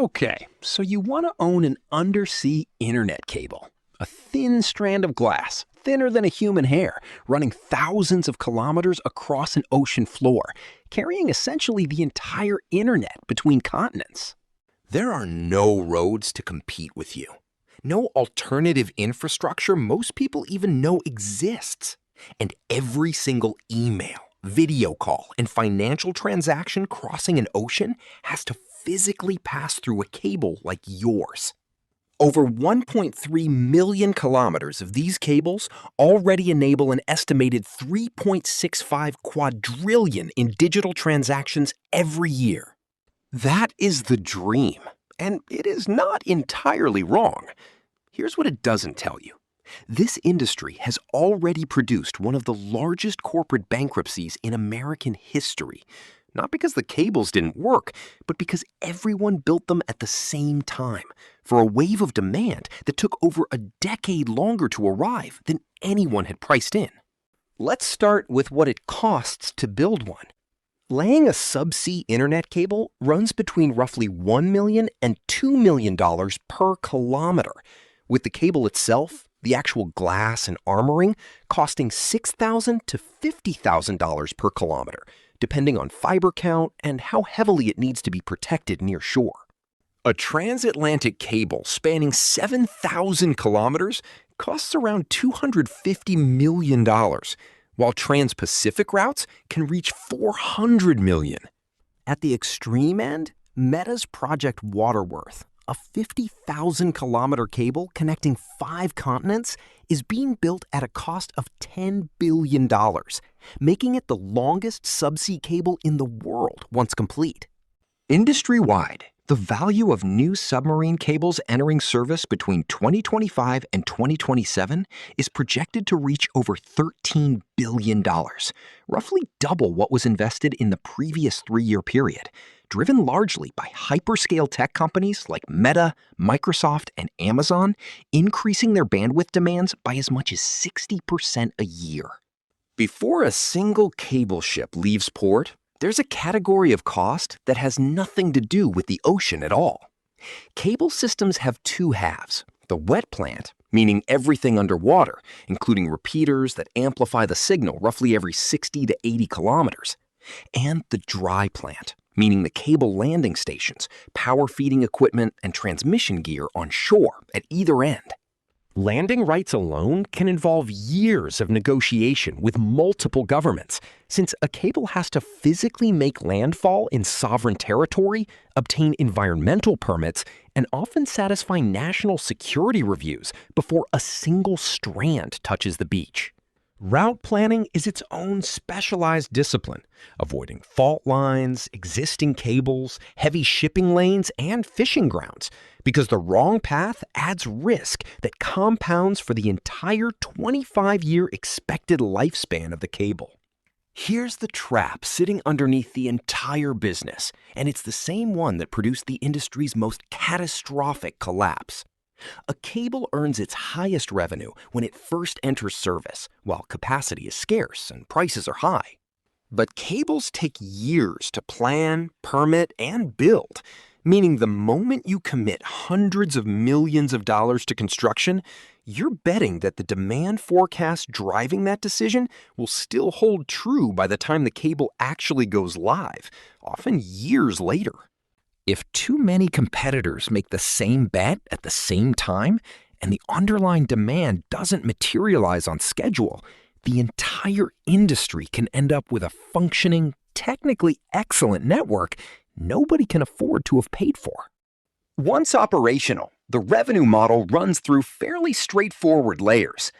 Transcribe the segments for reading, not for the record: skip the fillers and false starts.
Okay, so you want to own an undersea internet cable. A thin strand of glass, thinner than a human hair, running thousands of kilometers across an ocean floor, carrying essentially the entire internet between continents. There are no roads to compete with you. No alternative infrastructure most people even know exists. And every single email, video call, and financial transaction crossing an ocean has to physically pass through a cable like yours. Over 1.3 million kilometers of these cables already enable an estimated 3.65 quadrillion in digital transactions every year. That is the dream, and it is not entirely wrong. Here's what it doesn't tell you. This industry has already produced one of the largest corporate bankruptcies in American history. Not because the cables didn't work, but because everyone built them at the same time, for a wave of demand that took over a decade longer to arrive than anyone had priced in. Let's start with what it costs to build one. Laying a subsea internet cable runs between roughly $1 million and $2 million per kilometer, with the cable itself, the actual glass and armoring, costing $6,000 to $50,000 per kilometer, depending on fiber count and how heavily it needs to be protected near shore. A transatlantic cable spanning 7,000 kilometers costs around $250 million, while trans-Pacific routes can reach $400 million. At the extreme end, Meta's Project Waterworth, a 50,000-kilometer cable connecting 5 continents, is being built at a cost of $10 billion, making it the longest subsea cable in the world once complete. Industry-wide, the value of new submarine cables entering service between 2025 and 2027 is projected to reach over $13 billion, roughly double what was invested in the previous 3-year period, driven largely by hyperscale tech companies like Meta, Microsoft, and Amazon, increasing their bandwidth demands by as much as 60% a year. Before a single cable ship leaves port, there's a category of cost that has nothing to do with the ocean at all. Cable systems have 2 halves: the wet plant, meaning everything underwater, including repeaters that amplify the signal roughly every 60 to 80 kilometers, and the dry plant, meaning the cable landing stations, power feeding equipment, and transmission gear on shore at either end. Landing rights alone can involve years of negotiation with multiple governments, since a cable has to physically make landfall in sovereign territory, obtain environmental permits, and often satisfy national security reviews before a single strand touches the beach. Route planning is its own specialized discipline, avoiding fault lines, existing cables, heavy shipping lanes, and fishing grounds, because the wrong path adds risk that compounds for the entire 25-year expected lifespan of the cable. Here's the trap sitting underneath the entire business, and it's the same one that produced the industry's most catastrophic collapse. A cable earns its highest revenue when it first enters service, while capacity is scarce and prices are high. But cables take years to plan, permit, and build, meaning the moment you commit hundreds of millions of dollars to construction, you're betting that the demand forecast driving that decision will still hold true by the time the cable actually goes live, often years later. If too many competitors make the same bet at the same time, and the underlying demand doesn't materialize on schedule, the entire industry can end up with a functioning, technically excellent network nobody can afford to have paid for. Once operational, the revenue model runs through fairly straightforward layers.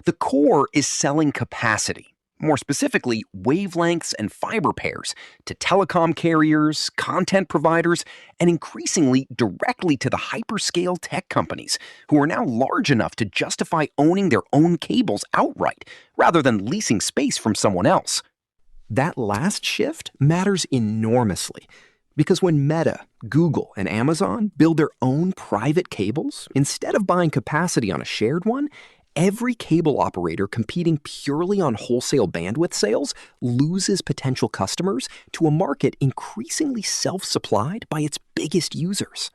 The core is selling capacity, more specifically wavelengths and fiber pairs, to telecom carriers, content providers, and increasingly directly to the hyperscale tech companies, who are now large enough to justify owning their own cables outright, rather than leasing space from someone else. That last shift matters enormously, because when Meta, Google, and Amazon build their own private cables, instead of buying capacity on a shared one, Every cable operator competing purely on wholesale bandwidth sales loses potential customers to a market increasingly self-supplied by its biggest users.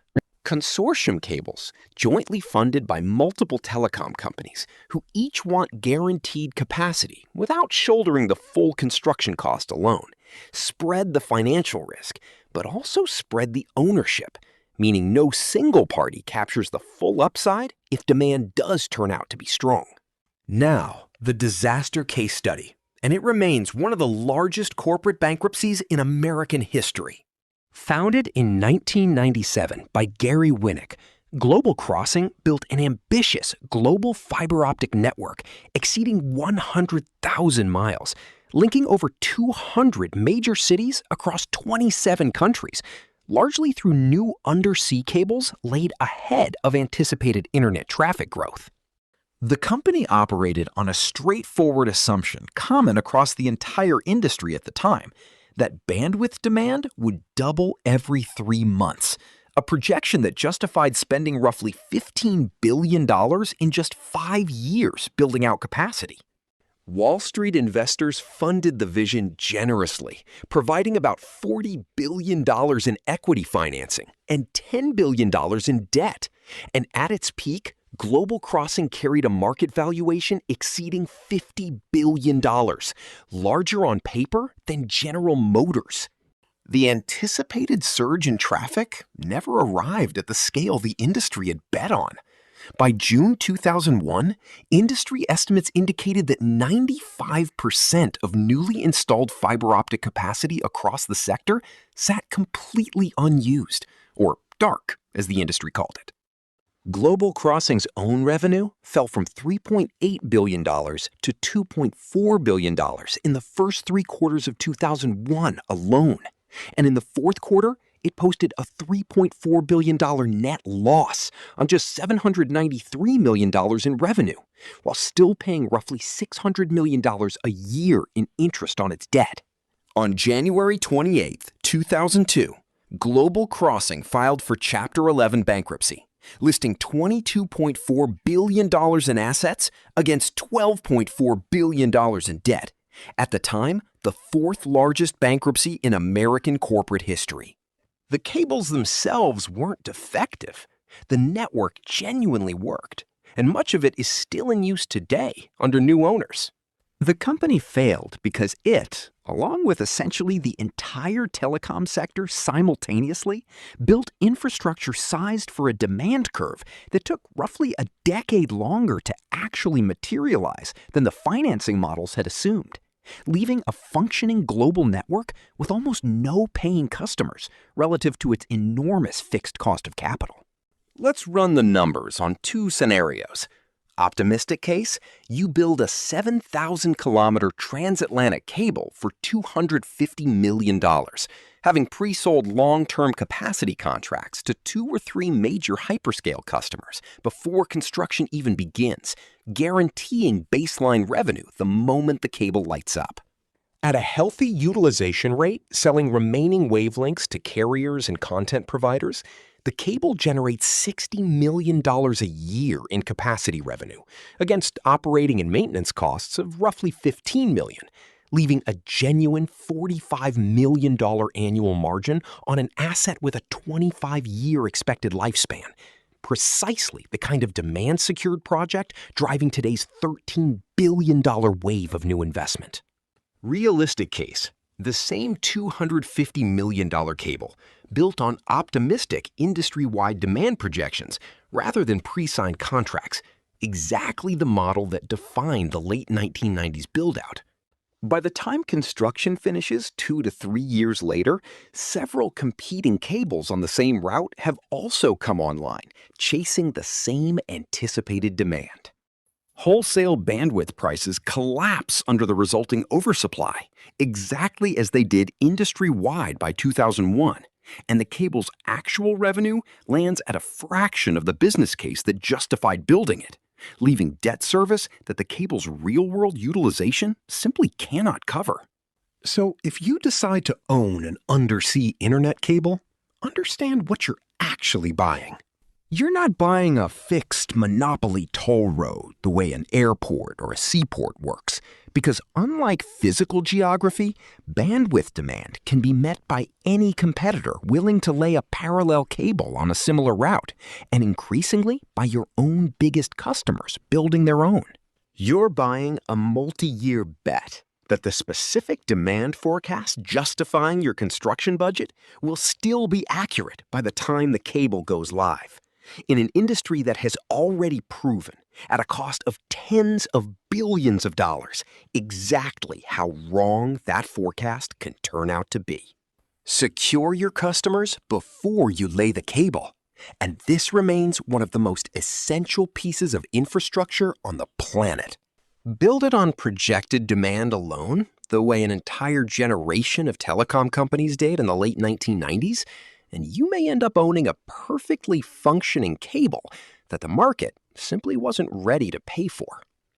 Consortium cables, jointly funded by multiple telecom companies who each want guaranteed capacity without shouldering the full construction cost alone, spread the financial risk, but also spread the ownership, meaning no single party captures the full upside if demand does turn out to be strong. Now, the disaster case study, and it remains one of the largest corporate bankruptcies in American history. Founded in 1997 by Gary Winnick, Global Crossing built an ambitious global fiber optic network exceeding 100,000 miles, linking over 200 major cities across 27 countries, largely through new undersea cables laid ahead of anticipated internet traffic growth. The company operated on a straightforward assumption common across the entire industry at the time, that bandwidth demand would double every 3 months, a projection that justified spending roughly $15 billion in just 5 years building out capacity. Wall Street investors funded the vision generously, providing about $40 billion in equity financing and $10 billion in debt. And at its peak, Global Crossing carried a market valuation exceeding $50 billion, larger on paper than General Motors. The anticipated surge in traffic never arrived at the scale the industry had bet on. By June 2001, industry estimates indicated that 95% of newly installed fiber optic capacity across the sector sat completely unused, or dark, as the industry called it. Global Crossing's own revenue fell from $3.8 billion to $2.4 billion in the first 3 quarters of 2001 alone. And in the fourth quarter, it posted a $3.4 billion net loss on just $793 million in revenue, while still paying roughly $600 million a year in interest on its debt. On January 28, 2002, Global Crossing filed for Chapter 11 bankruptcy, listing $22.4 billion in assets against $12.4 billion in debt, at the time the 4th largest bankruptcy in American corporate history. The cables themselves weren't defective. The network genuinely worked, and much of it is still in use today under new owners. The company failed because it, along with essentially the entire telecom sector simultaneously, built infrastructure sized for a demand curve that took roughly a decade longer to actually materialize than the financing models had assumed, leaving a functioning global network with almost no paying customers relative to its enormous fixed cost of capital. Let's run the numbers on 2 scenarios. Optimistic case, you build a 7,000-kilometer transatlantic cable for $250 million, having pre-sold long-term capacity contracts to 2 or 3 major hyperscale customers before construction even begins, guaranteeing baseline revenue the moment the cable lights up. At a healthy utilization rate, selling remaining wavelengths to carriers and content providers, the cable generates $60 million a year in capacity revenue, against operating and maintenance costs of roughly $15 million, leaving a genuine $45 million annual margin on an asset with a 25-year expected lifespan. Precisely the kind of demand-secured project driving today's $13 billion wave of new investment. Realistic case, the same $250 million cable, built on optimistic industry-wide demand projections rather than pre-signed contracts, exactly the model that defined the late 1990s build-out. By the time construction finishes 2 to 3 years later, several competing cables on the same route have also come online, chasing the same anticipated demand. Wholesale bandwidth prices collapse under the resulting oversupply, exactly as they did industry-wide by 2001, and the cable's actual revenue lands at a fraction of the business case that justified building it, leaving debt service that the cable's real-world utilization simply cannot cover. So if you decide to own an undersea internet cable, understand what you're actually buying. You're not buying a fixed monopoly toll road the way an airport or a seaport works, because unlike physical geography, bandwidth demand can be met by any competitor willing to lay a parallel cable on a similar route, and increasingly by your own biggest customers building their own. You're buying a multi-year bet that the specific demand forecast justifying your construction budget will still be accurate by the time the cable goes live. In an industry that has already proven, at a cost of tens of billions of dollars, exactly how wrong that forecast can turn out to be. Secure your customers before you lay the cable. And this remains one of the most essential pieces of infrastructure on the planet. Build it on projected demand alone, the way an entire generation of telecom companies did in the late 1990s, and you may end up owning a perfectly functioning cable that the market simply wasn't ready to pay for.